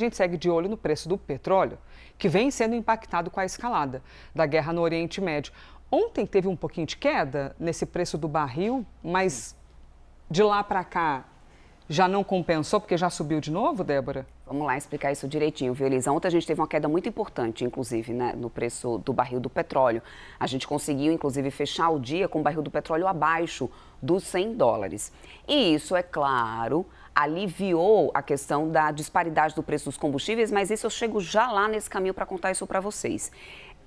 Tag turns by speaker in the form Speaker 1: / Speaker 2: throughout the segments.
Speaker 1: A gente segue de olho no preço do petróleo, que vem sendo impactado com a escalada da guerra no Oriente Médio. Ontem teve um pouquinho de queda nesse preço do barril, mas de lá para cá já não compensou porque já subiu de novo, Débora?
Speaker 2: Vamos lá explicar isso direitinho, viu, Elisa? Ontem a gente teve uma queda muito importante, inclusive, né, no preço do barril do petróleo. A gente conseguiu, inclusive, fechar o dia com o barril do petróleo abaixo dos $100. E isso, é claro, aliviou a questão da disparidade do preço dos combustíveis, mas isso eu chego já lá nesse caminho para contar isso para vocês.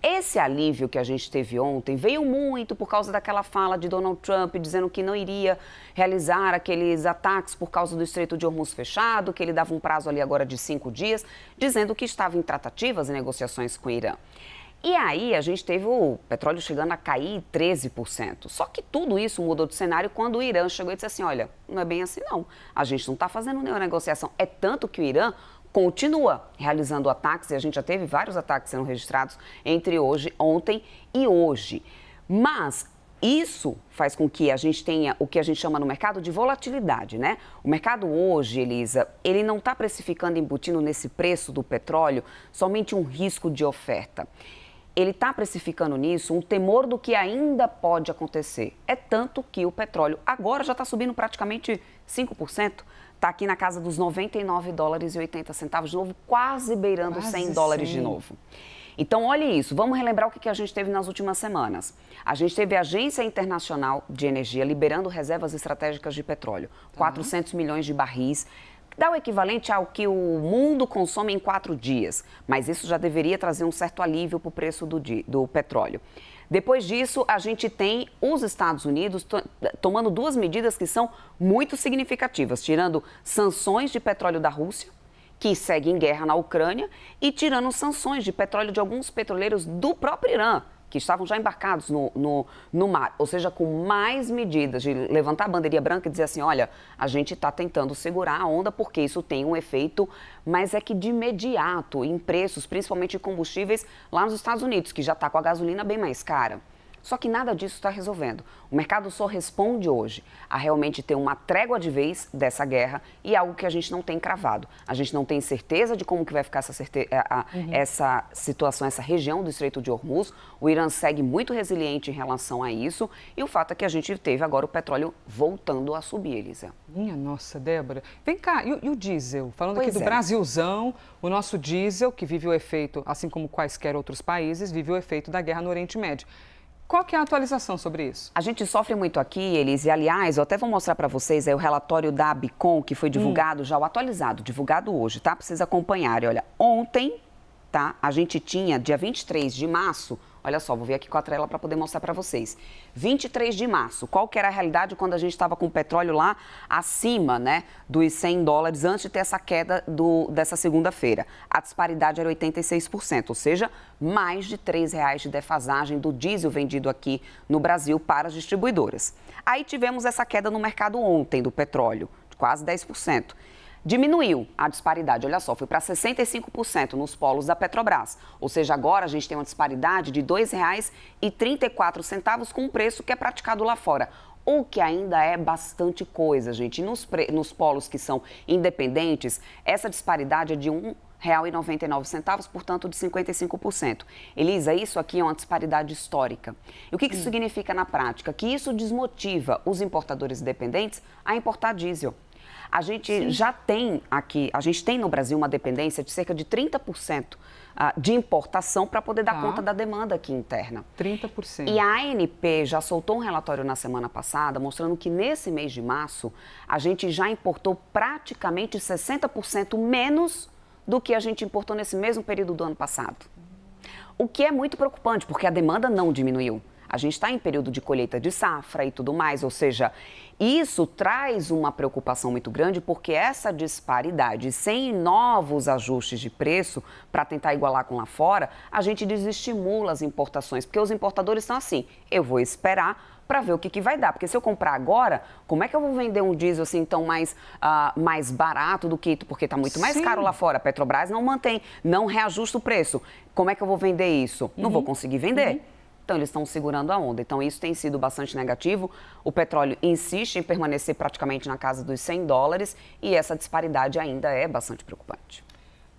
Speaker 2: Esse alívio que a gente teve ontem veio muito por causa daquela fala de Donald Trump dizendo que não iria realizar aqueles ataques por causa do Estreito de Hormuz fechado, que ele dava um prazo ali agora de 5 dias, dizendo que estava em tratativas e negociações com o Irã. E aí a gente teve o petróleo chegando a cair 13%. Só que tudo isso mudou de cenário quando o Irã chegou e disse assim, olha, não é bem assim não, a gente não está fazendo nenhuma negociação. É tanto que o Irã continua realizando ataques, e a gente já teve vários ataques sendo registrados entre ontem e hoje. Mas isso faz com que a gente tenha o que a gente chama no mercado de volatilidade, né? O mercado hoje, Elisa, ele não está precificando, embutindo nesse preço do petróleo somente um risco de oferta. Ele está precificando nisso um temor do que ainda pode acontecer. É tanto que o petróleo agora já está subindo praticamente 5%. Está aqui na casa dos $99,80 de novo, quase beirando $100 de novo. Então, olha isso, vamos relembrar o que a gente teve nas últimas semanas. A gente teve a Agência Internacional de Energia liberando reservas estratégicas de petróleo, 400 milhões de barris, dá o equivalente ao que o mundo consome em 4 dias, mas isso já deveria trazer um certo alívio para o preço do petróleo. Depois disso, a gente tem os Estados Unidos tomando 2 medidas que são muito significativas, tirando sanções de petróleo da Rússia, que segue em guerra na Ucrânia, e tirando sanções de petróleo de alguns petroleiros do próprio Irã, que estavam já embarcados no mar, ou seja, com mais medidas de levantar a bandeirinha branca e dizer assim, olha, a gente está tentando segurar a onda porque isso tem um efeito, mas é que de imediato em preços, principalmente de combustíveis, lá nos Estados Unidos, que já está com a gasolina bem mais cara. Só que nada disso está resolvendo. O mercado só responde hoje a realmente ter uma trégua de vez dessa guerra e algo que a gente não tem cravado. A gente não tem certeza de como que vai ficar essa situação, essa região do Estreito de Hormuz. O Irã segue muito resiliente em relação a isso e o fato é que a gente teve agora o petróleo voltando a subir, Elisa.
Speaker 1: Minha nossa, Débora. Vem cá, e o diesel? Falando aqui do
Speaker 2: Pois é.
Speaker 1: Brasilzão, o nosso diesel, que vive o efeito, assim como quaisquer outros países, vive o efeito da guerra no Oriente Médio. Qual que é a atualização sobre isso?
Speaker 2: A gente sofre muito aqui, Elise, e aliás, eu até vou mostrar para vocês aí o relatório da Abicom, que foi divulgado já, o atualizado, divulgado hoje, tá? Para vocês acompanharem. Olha, ontem, tá? A gente tinha, dia 23 de março, olha só, vou vir aqui com a tela para poder mostrar para vocês. 23 de março, qual que era a realidade quando a gente estava com o petróleo lá acima, né, dos $100, antes de ter essa queda dessa segunda-feira? A disparidade era 86%, ou seja, mais de R$3 de defasagem do diesel vendido aqui no Brasil para as distribuidoras. Aí tivemos essa queda no mercado ontem do petróleo, de quase 10%. Diminuiu a disparidade, olha só, foi para 65% nos polos da Petrobras. Ou seja, agora a gente tem uma disparidade de R$ 2,34 com o preço que é praticado lá fora. O que ainda é bastante coisa, gente. Nos polos que são independentes, essa disparidade é de R$ 1,99, portanto, de 55%. Elisa, isso aqui é uma disparidade histórica. E o que isso significa na prática? Que isso desmotiva os importadores independentes a importar diesel. A gente já tem aqui, a gente tem no Brasil uma dependência de cerca de 30% de importação para poder dar conta da demanda aqui interna.
Speaker 1: 30%.
Speaker 2: E a ANP já soltou um relatório na semana passada mostrando que nesse mês de março a gente já importou praticamente 60% menos do que a gente importou nesse mesmo período do ano passado. O que é muito preocupante, porque a demanda não diminuiu. A gente está em período de colheita de safra e tudo mais, ou seja, isso traz uma preocupação muito grande porque essa disparidade, sem novos ajustes de preço para tentar igualar com lá fora, a gente desestimula as importações, porque os importadores estão assim, eu vou esperar para ver o que vai dar, porque se eu comprar agora, como é que eu vou vender um diesel assim tão mais barato do que, porque está muito mais caro lá fora, a Petrobras não reajusta o preço, como é que eu vou vender isso? Não vou conseguir vender. Então, eles estão segurando a onda. Então, isso tem sido bastante negativo. O petróleo insiste em permanecer praticamente na casa dos $100 e essa disparidade ainda é bastante preocupante.